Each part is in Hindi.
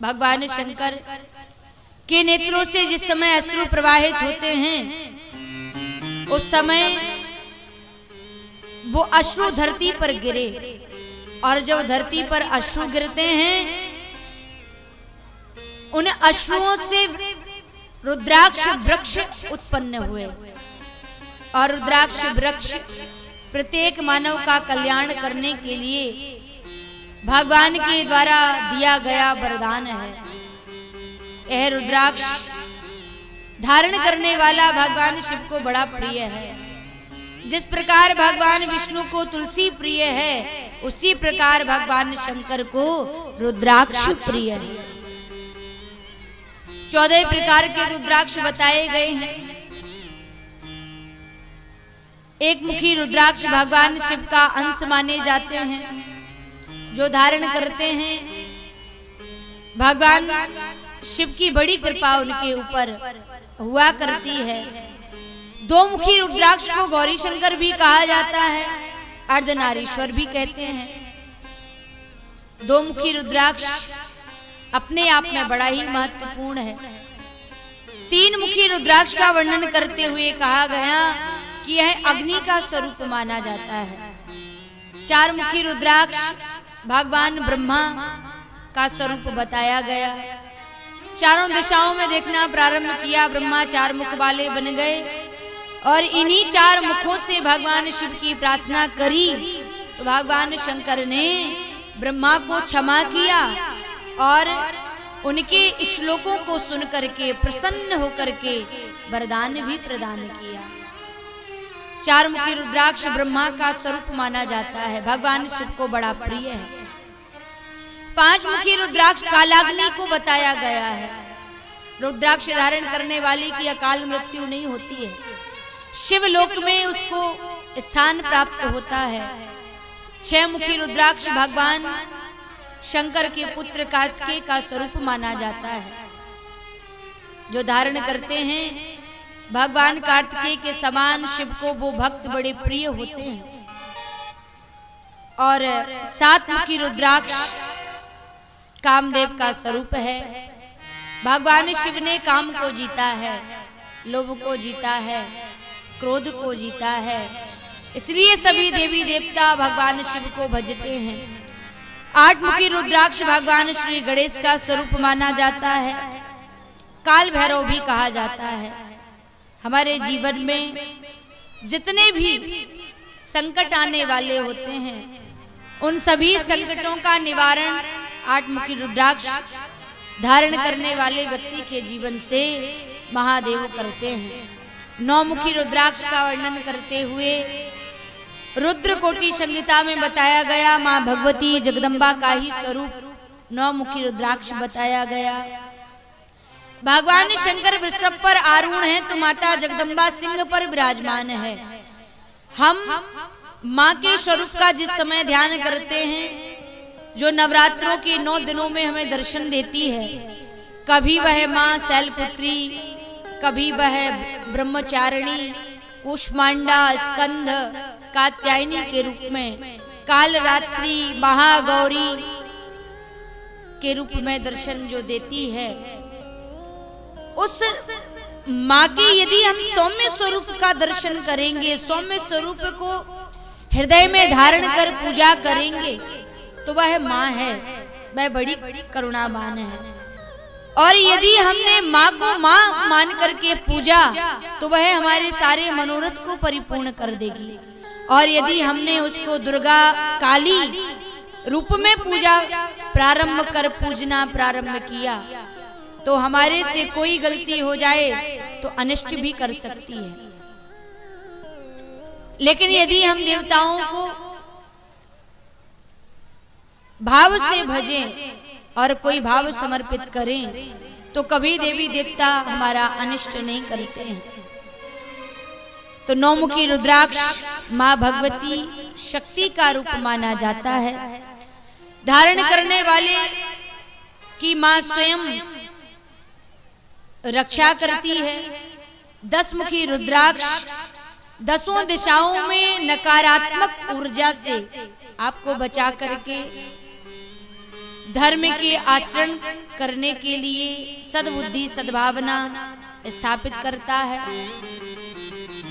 भगवान शंकर के नेत्रों से जिस समय अश्रु प्रवाहित होते हैं उस समय वो अश्रु धरती पर गिरे, और जब धरती पर अश्रु गिरते हैं उन अश्रुओं से रुद्राक्ष वृक्ष उत्पन्न हुए, और रुद्राक्ष वृक्ष प्रत्येक मानव का कल्याण करने के लिए भगवान के द्वारा दिया गया वरदान है। यह रुद्राक्ष धारण करने वाला भगवान शिव को बड़ा प्रिय है। जिस प्रकार भगवान विष्णु को तुलसी प्रिय है, उसी प्रकार भगवान शंकर को रुद्राक्ष प्रिय है। 14 प्रकार के रुद्राक्ष बताए गए हैं। एक मुखी रुद्राक्ष भगवान शिव का अंश माने जाते हैं, जो धारण करते हैं। भगवान शिव की बड़ी कृपा उनके ऊपर हुआ करती है। दो मुखी रुद्राक्ष को गौरी शंकर भी कहा जाता है, अर्धनारीश्वर भी कहते हैं। दो मुखी रुद्राक्ष अपने आप में बड़ा ही महत्वपूर्ण है। तीन मुखी रुद्राक्ष का वर्णन करते हुए कहा गया कि यह अग्नि का स्वरूप माना जाता है। चार मुखी रुद्राक्ष भगवान ब्रह्मा का स्वरूप बताया गया। चारों दिशाओं में देखना प्रारंभ किया, ब्रह्मा चार मुख वाले बन गए, और इन्हीं चार मुखों से भगवान शिव की प्रार्थना करी तो भगवान शंकर ने ब्रह्मा को क्षमा किया और उनके श्लोकों को सुन करके प्रसन्न होकर के वरदान भी प्रदान किया। चार मुखी रुद्राक्ष ब्रह्मा का स्वरूप माना जाता है, भगवान शिव को बड़ा प्रिय है। पांच मुखी रुद्राक्ष कालाग्नि को बताया गया है। रुद्राक्ष धारण करने वाले की अकाल मृत्यु नहीं होती है, शिवलोक में उसको स्थान प्राप्त होता है। छह मुखी रुद्राक्ष भगवान शंकर के पुत्र कार्तिकेय का स्वरूप माना जाता है। जो धारण करते हैं भगवान कार्तिकेय के समान शिव को वो भक्त बड़े प्रिय होते हैं। और सात मुखी रुद्राक्ष कामदेव का स्वरूप है। भगवान शिव ने काम को जीता है, लोभ को जीता है, क्रोध को जीता है, इसलिए सभी देवी देवता भगवान शिव को भजते हैं। आठ मुखी रुद्राक्ष भगवान श्री गणेश का स्वरूप माना जाता है। काल भैरव भी कहा जाता है। हमारे जीवन में जितने भी संकट आने वाले होते हैं उन सभी संकटों का निवारण आठ मुखी रुद्राक्ष धारण करने वाले व्यक्ति के जीवन से महादेव करते हैं। नौ मुखी रुद्राक्ष का वर्णन करते हुए रुद्र कोटि संहिता में बताया गया मां भगवती जगदम्बा का ही स्वरूप नौ मुखी रुद्राक्ष बताया गया। भगवान शंकर वृषभ पर आरूढ़ हैं तो माता जगदम्बा सिंह पर विराजमान है। हम मां के स्वरूप का जिस समय ध्यान करते हैं, जो नवरात्रों के 9 दिनों में हमें दर्शन देती है, कभी वह मां शैलपुत्री, कभी वह ब्रह्मचारिणी, कुष्मांडा, स्कंध, कात्यायनी के रूप में, कालरात्रि, महागौरी के रूप में दर्शन जो देती है, उस मां के यदि हम सौम्य स्वरूप का दर्शन करेंगे, सौम्य स्वरूप को हृदय में धारण कर पूजा करेंगे तो वह मां है, वह बड़ी करुणावान है। और यदि हमने मां को मां मान करके पूजा तो वह हमारे सारे मनोरथ को परिपूर्ण कर देगी। और यदि हमने उसको दुर्गा काली रूप में पूजा पूजना प्रारंभ किया तो हमारे से कोई गलती हो जाए तो अनिष्ट भी कर सकती है। लेकिन यदि हम देवताओं को भाव से भजें और कोई भाव समर्पित करें तो कभी देवी देवता हमारा अनिष्ट नहीं करते हैं। तो नौमुखी रुद्राक्ष मां भगवती शक्ति का रूप माना जाता है। धारण करने वाले की मां स्वयं रक्षा करती है। 10 मुखी रुद्राक्ष 10 दिशाओं में नकारात्मक ऊर्जा से आपको बचा करके धर्म के आचरण करने के लिए सद्बुद्धि सद्भावना स्थापित करता है।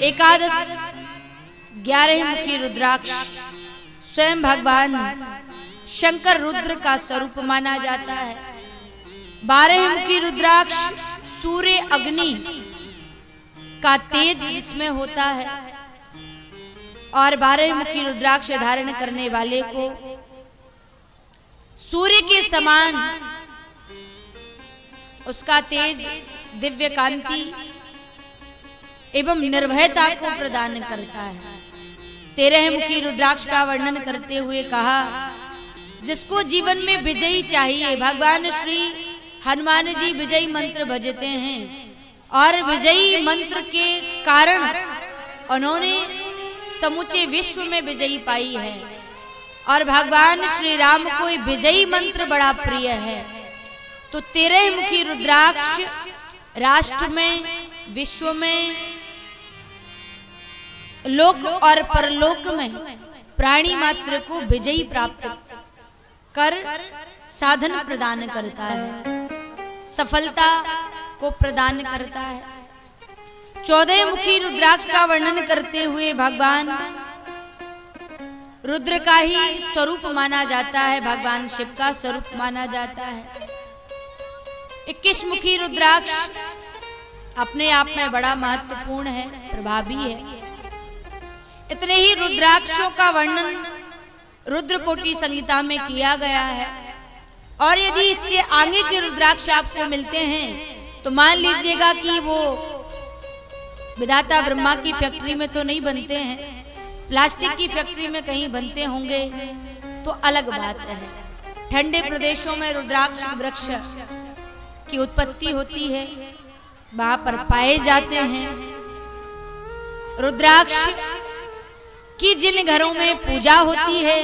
एकादश 11 मुखी रुद्राक्ष स्वयं भगवान शंकर रुद्र का स्वरूप माना जाता है। 12 मुखी रुद्राक्ष सूर्य अग्नि का तेज जिसमें होता है और 12 मुखी रुद्राक्ष धारण करने वाले को सूर्य के समान उसका तेज, दिव्य कांति एवं निर्भयता को प्रदान करता है। 13 मुखी रुद्राक्ष का वर्णन करते हुए कहा, जिसको जीवन में विजयी चाहिए, भगवान श्री हनुमान जी विजयी मंत्र भजते हैं और विजयी मंत्र के कारण उन्होंने समूचे विश्व में विजयी पाई है और भगवान श्री राम को विजयी मंत्र बड़ा प्रिय है। तो 13 मुखी रुद्राक्ष राष्ट्र में, विश्व में, लोक और परलोक में प्राणी मात्र को विजयी प्राप्त कर साधन प्रदान करता है, सफलता को प्रदान करता है। 14 मुखी रुद्राक्ष का वर्णन करते हुए भगवान रुद्र का ही स्वरूप माना जाता है, भगवान शिव का स्वरूप माना जाता है। 21 मुखी रुद्राक्ष अपने आप में बड़ा महत्वपूर्ण है, प्रभावी है। इतने ही रुद्राक्षों का वर्णन रुद्रकोटि संहिता में किया गया है और यदि इससे आगे के रुद्राक्ष आपको मिलते हैं तो मान लीजिएगा कि वो विधाता ब्रह्मा की फैक्ट्री में तो नहीं बनते हैं, प्लास्टिक की फैक्ट्री में कहीं बनते होंगे तो अलग बात है। ठंडे प्रदेशों में रुद्राक्ष वृक्ष की उत्पत्ति होती है, वहां पर पाए जाते हैं। रुद्राक्ष की जिन घरों में पूजा होती है,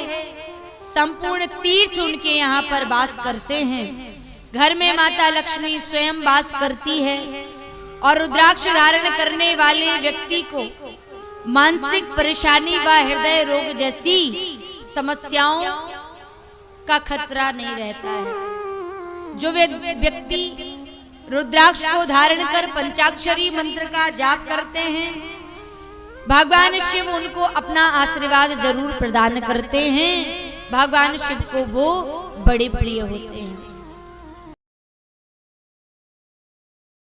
संपूर्ण तीर्थ उनके यहाँ पर वास करते हैं। घर में माता लक्ष्मी स्वयं वास करती है और रुद्राक्ष धारण करने वाले व्यक्ति को मानसिक परेशानी व हृदय रोग जैसी समस्याओं का खतरा नहीं रहता है। जो व्यक्ति रुद्राक्ष को धारण कर पंचाक्षरी मंत्र का जाप करते हैं, भगवान शिव उनको अपना आशीर्वाद जरूर प्रदान करते हैं। भगवान शिव को वो बड़े प्रिय होते हैं।